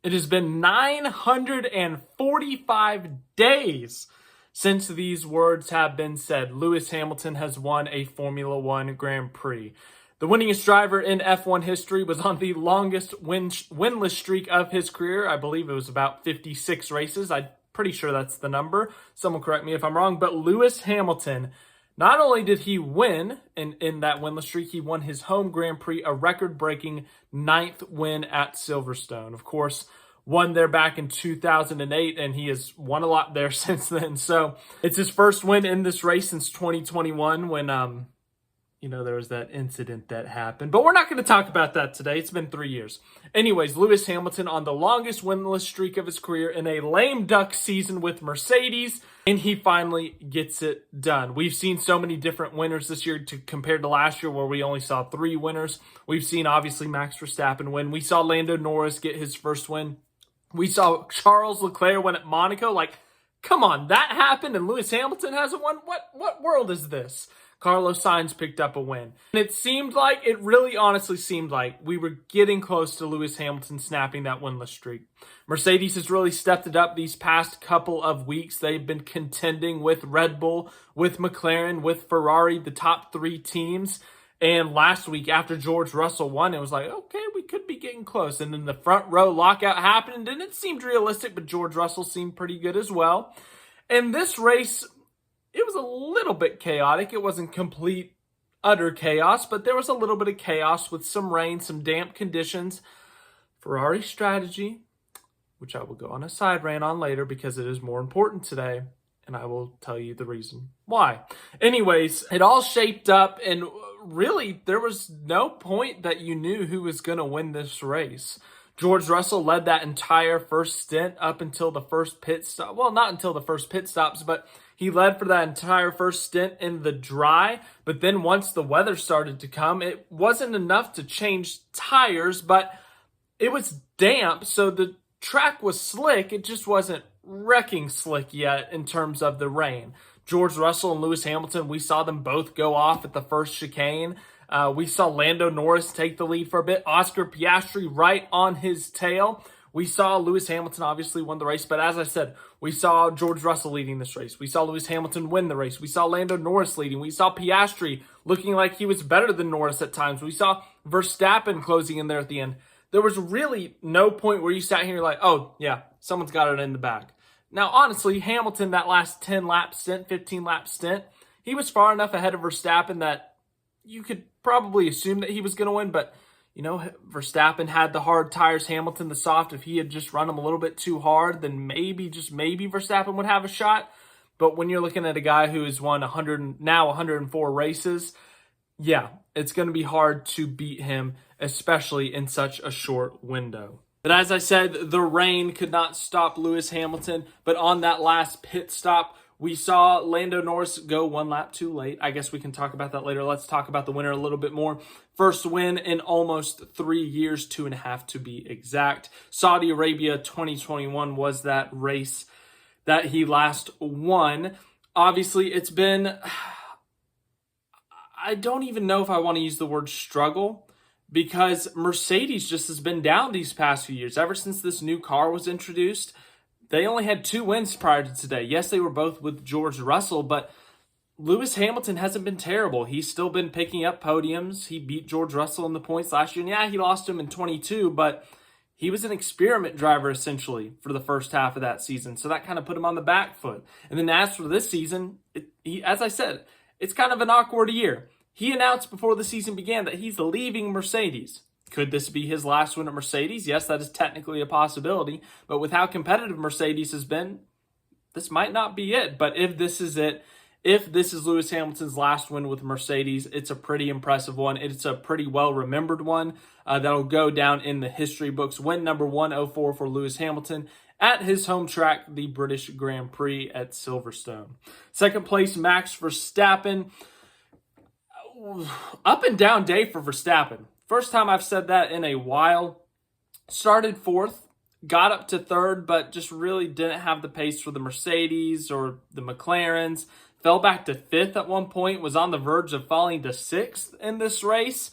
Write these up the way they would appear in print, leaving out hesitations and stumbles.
It has been 945 days since these words have been said. Lewis Hamilton has won a Formula One Grand Prix. The winningest driver in F1 history was on the longest winless streak of his career. I believe it was about 56 races. I'm pretty sure that's the number. Someone correct me if I'm wrong. But Lewis Hamilton, not only did he win in that winless streak, he won his home Grand Prix, a record-breaking 9th win at Silverstone. Of course, won there back in 2008, and he has won a lot there since then. So it's his first win in this race since 2021 when, there was that incident that happened. But we're not going to talk about that today. It's been 3 years. Anyways, Lewis Hamilton on the longest winless streak of his career in a lame duck season with Mercedes, and he finally gets it done. We've seen so many different winners this year compared to last year where we only saw 3 winners. We've seen, obviously, Max Verstappen win. We saw Lando Norris get his first win. We saw Charles Leclerc win at Monaco. Like, come on, that happened and Lewis Hamilton hasn't won? What world is this? Carlos Sainz picked up a win. And it really honestly seemed like we were getting close to Lewis Hamilton snapping that winless streak. Mercedes has really stepped it up these past couple of weeks. They've been contending with Red Bull, with McLaren, with Ferrari, the top 3 teams. And last week, after George Russell won, it was like, okay, we could be getting close. And then the front row lockout happened, and it seemed realistic, but George Russell seemed pretty good as well. And this race, it was a little bit chaotic. It wasn't complete, utter chaos, but there was a little bit of chaos with some rain, some damp conditions. Ferrari strategy, which I will go on a side rant on later because it is more important today, and I will tell you the reason why. Anyways, it all shaped up, and really, there was no point that you knew who was going to win this race. George Russell led that entire first stint up until the first pit stop. Well, not until the first pit stops, but he led for that entire first stint in the dry. But then once the weather started to come, it wasn't enough to change tires, but it was damp, so the track was slick. It just wasn't wrecking slick yet in terms of the rain. George Russell and Lewis Hamilton, we saw them both go off at the first chicane. We saw Lando Norris take the lead for a bit. Oscar Piastri right on his tail. We saw Lewis Hamilton obviously won the race, but as I said, we saw George Russell leading this race. We saw Lewis Hamilton win the race. We saw Lando Norris leading. We saw Piastri looking like he was better than Norris at times. We saw Verstappen closing in there at the end. There was really no point where you sat here and you're like, oh, yeah, someone's got it in the bag. Now, honestly, Hamilton, that last 10-lap stint, 15-lap stint, he was far enough ahead of Verstappen that you could probably assume that he was going to win, but, Verstappen had the hard tires, Hamilton the soft. If he had just run them a little bit too hard, then maybe, just maybe, Verstappen would have a shot. But when you're looking at a guy who has won 104 races, yeah, it's going to be hard to beat him, especially in such a short window. But as I said, the rain could not stop Lewis Hamilton. But on that last pit stop, we saw Lando Norris go 1 lap too late. I guess we can talk about that later. Let's talk about the winner a little bit more. First win in almost 3 years, 2.5 to be exact. Saudi Arabia 2021 was that race that he last won. Obviously, it's been, I don't even know if I want to use the word struggle, because Mercedes just has been down these past few years. Ever since this new car was introduced, they only had 2 wins prior to today. Yes, they were both with George Russell, but Lewis Hamilton hasn't been terrible. He's still been picking up podiums. He beat George Russell in the points last year. And yeah, he lost him in 22, but he was an experiment driver essentially for the first half of that season. So that kind of put him on the back foot. And then as for this season, as I said, it's kind of an awkward year. He announced before the season began that he's leaving Mercedes. Could this be his last win at Mercedes? Yes, that is technically a possibility. But with how competitive Mercedes has been, this might not be it. But if this is it, if this is Lewis Hamilton's last win with Mercedes, it's a pretty impressive one. It's a pretty well-remembered one that'll go down in the history books. Win number 104 for Lewis Hamilton at his home track, the British Grand Prix at Silverstone. Second place, Max Verstappen. Up and down day for Verstappen. First time I've said that in a while. Started 4th, got up to 3rd, but just really didn't have the pace for the Mercedes or the McLarens. Fell back to 5th at one point, was on the verge of falling to 6th in this race.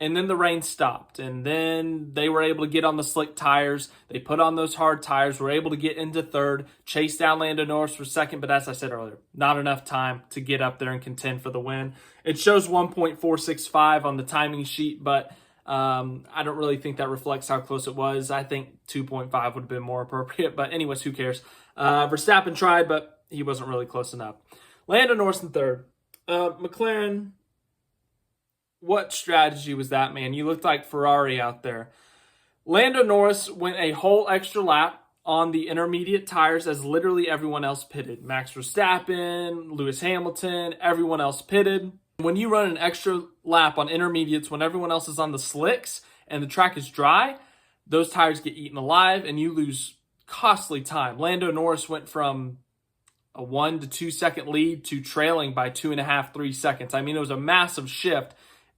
And then the rain stopped, and then they were able to get on the slick tires. They put on those hard tires, were able to get into third, chase down Lando Norris for second, but as I said earlier, not enough time to get up there and contend for the win. It shows 1.465 on the timing sheet, but I don't really think that reflects how close it was. I think 2.5 would have been more appropriate, but anyways, who cares? Verstappen tried, but he wasn't really close enough. Lando Norris in third. McLaren, what strategy was that, man? You looked like Ferrari out there. Lando Norris went a whole extra lap on the intermediate tires as literally everyone else pitted. Max Verstappen, Lewis Hamilton, everyone else pitted. When you run an extra lap on intermediates when everyone else is on the slicks and the track is dry, those tires get eaten alive and you lose costly time. Lando Norris went from a 1 to 2 second lead to trailing by 2.5, 3 seconds. I mean, it was a massive shift.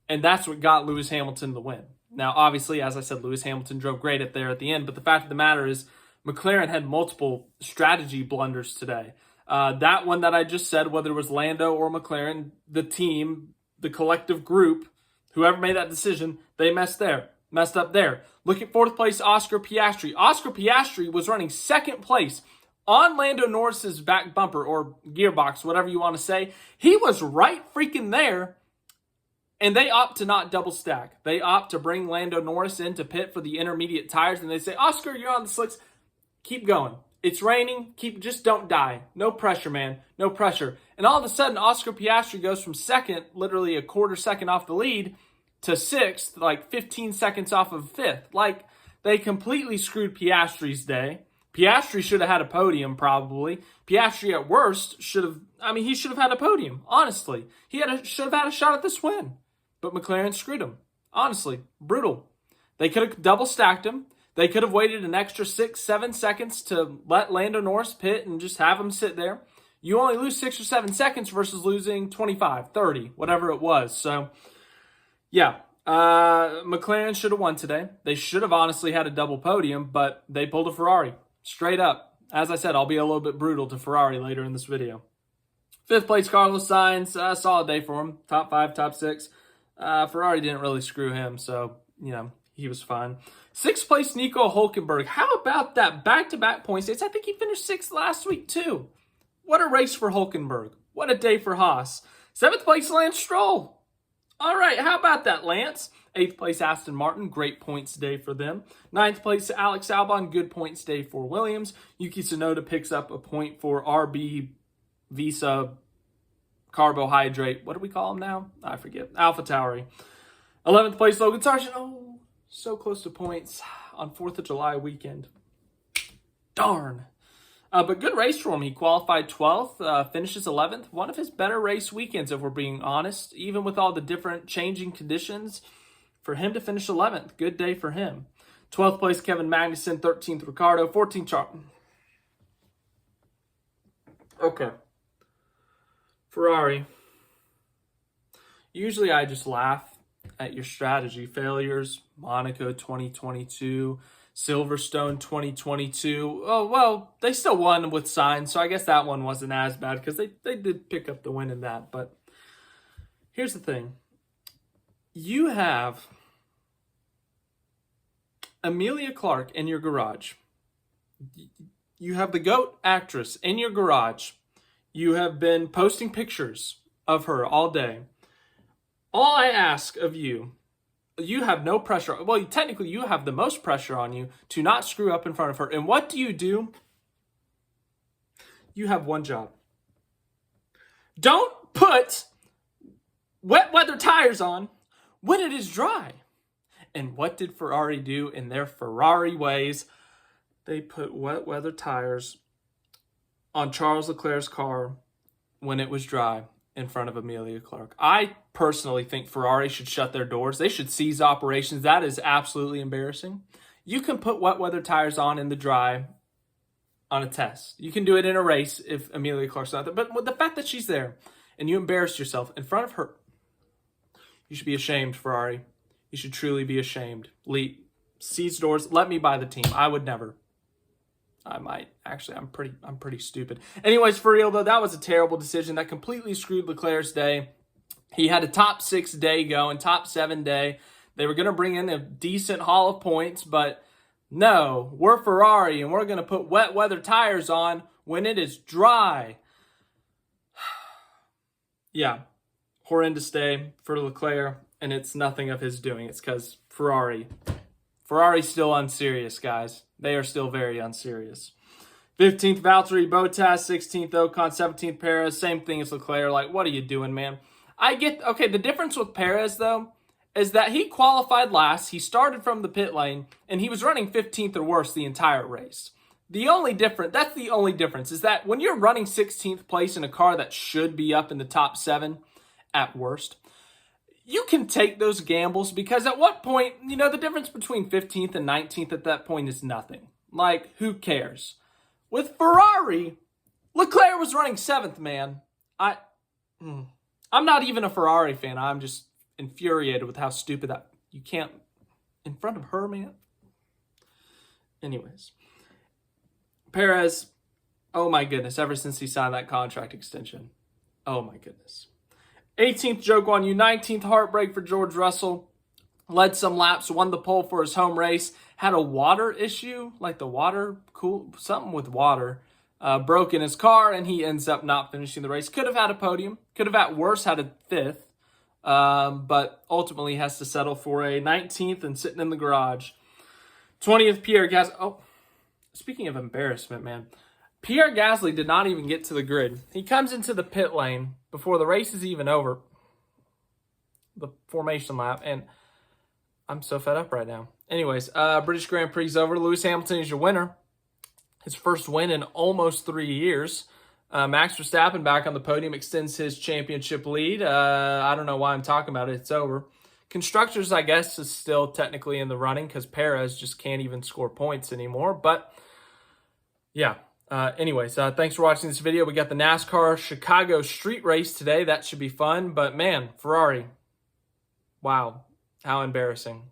And that's what got Lewis Hamilton the win. Now, obviously, as I said, Lewis Hamilton drove great at the end. But the fact of the matter is, McLaren had multiple strategy blunders today. That one that I just said, whether it was Lando or McLaren, the team, the collective group, whoever made that decision, they messed up there. Look at fourth place, Oscar Piastri. Oscar Piastri was running second place on Lando Norris's back bumper or gearbox, whatever you want to say. He was right freaking there. And they opt to not double stack. They opt to bring Lando Norris into pit for the intermediate tires. And they say, Oscar, you're on the slicks. Keep going. It's raining. Just don't die. No pressure, man. No pressure. And all of a sudden, Oscar Piastri goes from second, literally a quarter second off the lead, to sixth, like 15 seconds off of fifth. Like, they completely screwed Piastri's day. Piastri should have had a podium, probably. Piastri, at worst, he should have had a podium, honestly. He should have had a shot at this win. But McLaren screwed him. Honestly, brutal. They could have double stacked him. They could have waited an extra 6-7 seconds to let Lando Norris pit and just have him sit there. You only lose 6 or 7 seconds versus losing 25, 30, whatever it was. So, yeah, McLaren should have won today. They should have honestly had a double podium, but they pulled a Ferrari. Straight up. As I said, I'll be a little bit brutal to Ferrari later in this video. Fifth place, Carlos Sainz. Solid day for him. Top 5, top 6. Ferrari didn't really screw him, so, he was fine. Sixth place, Nico Hülkenberg. How about that back-to-back point states? I think he finished sixth last week, too. What a race for Hülkenberg. What a day for Haas. Seventh place, Lance Stroll. All right, how about that, Lance? Eighth place, Aston Martin. Great points day for them. Ninth place, Alex Albon. Good points day for Williams. Yuki Tsunoda picks up a point for RB Visa Carbohydrate. What do we call him now? I forget. AlphaTauri. 11th place, Logan Sargent. Oh, so close to points on 4th of July weekend. Darn. But good race for him. He qualified 12th, finishes 11th. One of his better race weekends, if we're being honest. Even with all the different changing conditions, for him to finish 11th, good day for him. 12th place, Kevin Magnussen. 13th, Ricciardo. 14th, Charles. Okay. Ferrari. Usually I just laugh at your strategy failures. Monaco 2022, Silverstone 2022. Oh, well, they still won with Sainz, so I guess that one wasn't as bad because they did pick up the win in that. But here's the thing. You have Emilia Clarke in your garage. You have the GOAT actress in your garage. You have been posting pictures of her all day. All I ask of you, you have no pressure. Well, technically, you have the most pressure on you to not screw up in front of her. And what do? You have one job. Don't put wet weather tires on when it is dry. And what did Ferrari do in their Ferrari ways? They put wet weather tires on Charles Leclerc's car when it was dry in front of Emilia Clarke. I personally think Ferrari should shut their doors. They should cease operations. That is absolutely embarrassing. You can put wet weather tires on in the dry on a test. You can do it in a race if Emilia Clarke's not there. But with the fact that she's there and you embarrassed yourself in front of her, you should be ashamed, Ferrari. You should truly be ashamed. Seize doors. Let me buy the team. I would never. I might. Actually, I'm pretty stupid. Anyways, for real, though, that was a terrible decision. That completely screwed Leclerc's day. He had a top 6 day going, top 7 day. They were going to bring in a decent haul of points, but no, we're Ferrari and we're going to put wet weather tires on when it is dry. Yeah, horrendous day for Leclerc, and it's nothing of his doing. It's because Ferrari's still unserious, guys. They are still very unserious. 15th, Valtteri Bottas. 16th, Ocon. 17th, Perez. Same thing as Leclerc. Like, what are you doing, man? Okay, the difference with Perez, though, is that he qualified last. He started from the pit lane, and he was running 15th or worse the entire race. That's the only difference, is that when you're running 16th place in a car that should be up in the top 7 at worst, you can take those gambles, because at what point, the difference between 15th and 19th at that point is nothing. Like, who cares? With Ferrari, Leclerc was running 7th, man. I'm not even a Ferrari fan. I'm just infuriated with how stupid that you can't in front of her, man. Anyways, Perez, oh my goodness, ever since he signed that contract extension, oh my goodness. 18th, Zhou Guanyu. 19th, heartbreak for George Russell. Led some laps, won the pole for his home race. Had a water issue, like the water, something with water, broke in his car, and he ends up not finishing the race. Could have had a podium. Could have at worst had a 5th. But ultimately has to settle for a 19th and sitting in the garage. 20th, Pierre Gasly. Oh, speaking of embarrassment, man. Pierre Gasly did not even get to the grid. He comes into the pit lane before the race is even over, the formation lap, and I'm so fed up right now. Anyways, British Grand Prix is over. Lewis Hamilton is your winner. His first win in almost 3 years. Max Verstappen back on the podium, extends his championship lead. I don't know why I'm talking about it. It's over. Constructors, I guess, is still technically in the running because Perez just can't even score points anymore. But, yeah. Anyways, thanks for watching this video. We got the NASCAR Chicago street race today. That should be fun. But, man, Ferrari, wow, how embarrassing.